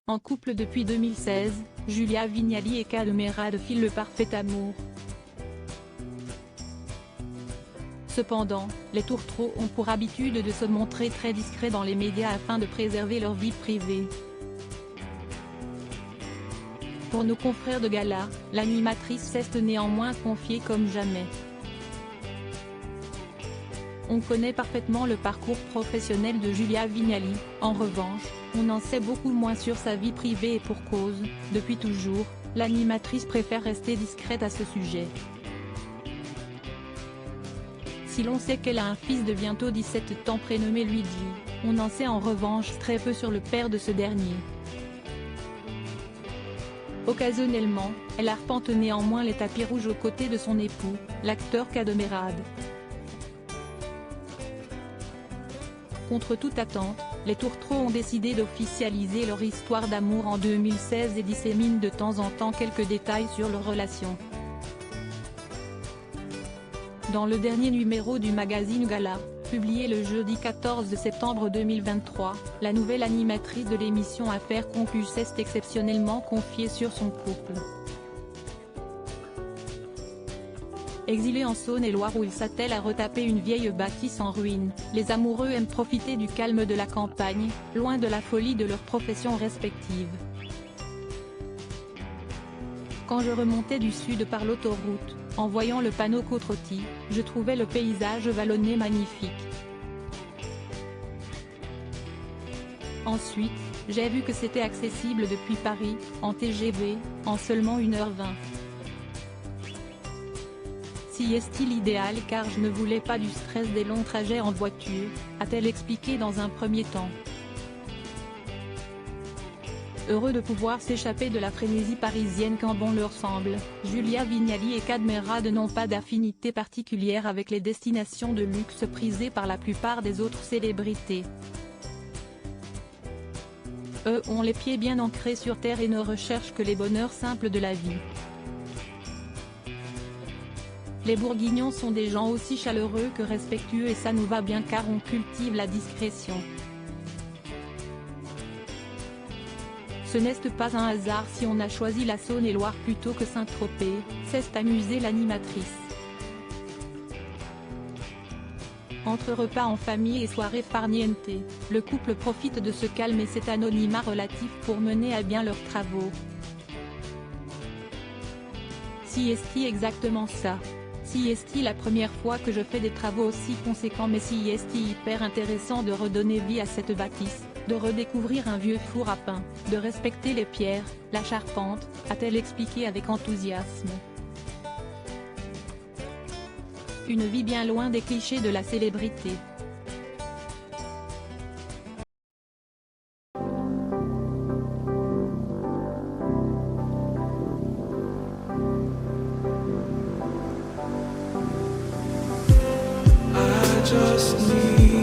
En couple depuis 2016, Julia Vignali et Kad Merad filent le parfait amour. Cependant, les tourtereaux ont pour habitude de se montrer très discrets dans les médias afin de préserver leur vie privée. Pour nos confrères de gala, l'animatrice s'est néanmoins confiée comme jamais. On connaît parfaitement le parcours professionnel de Julia Vignali, en revanche, on en sait beaucoup moins sur sa vie privée et pour cause, depuis toujours, l'animatrice préfère rester discrète à ce sujet. Si l'on sait qu'elle a un fils de bientôt 17 ans prénommé Luigi, on en sait en revanche très peu sur le père de ce dernier. Occasionnellement, elle arpente néanmoins les tapis rouges aux côtés de son époux, l'acteur Kad Merad. Contre toute attente, les tourtereaux ont décidé d'officialiser leur histoire d'amour en 2016 et disséminent de temps en temps quelques détails sur leur relation. Dans le dernier numéro du magazine Gala, publié le jeudi 14 septembre 2023, la nouvelle animatrice de l'émission Affaires conclues s'est exceptionnellement confiée sur son couple. Exilé en Saône-et-Loire où il s'attelle à retaper une vieille bâtisse en ruine, les amoureux aiment profiter du calme de la campagne, loin de la folie de leurs professions respectives. Quand je remontais du sud par l'autoroute, en voyant le panneau Côte-Rôtie, je trouvais le paysage vallonné magnifique. Ensuite, j'ai vu que c'était accessible depuis Paris, en TGV, en seulement 1h20. Si est-il idéal car je ne voulais pas du stress des longs trajets en voiture, a-t-elle expliqué dans un premier temps. Heureux de pouvoir s'échapper de la frénésie parisienne quand bon leur semble, Julia Vignali et Kad Merad n'ont pas d'affinité particulière avec les destinations de luxe prisées par la plupart des autres célébrités. Eux ont les pieds bien ancrés sur terre et ne recherchent que les bonheurs simples de la vie. Les Bourguignons sont des gens aussi chaleureux que respectueux et ça nous va bien car on cultive la discrétion. Ce n'est pas un hasard si on a choisi la Saône-et-Loire plutôt que Saint-Tropez, s'est amusée l'animatrice. Entre repas en famille et soirées farniente, le couple profite de ce calme et cet anonymat relatif pour mener à bien leurs travaux. Si est-il exactement ça? Si est-il la première fois que je fais des travaux aussi conséquents mais si est-il hyper intéressant de redonner vie à cette bâtisse, de redécouvrir un vieux four à pain, de respecter les pierres, la charpente, a-t-elle expliqué avec enthousiasme. Une vie bien loin des clichés de la célébrité. Just need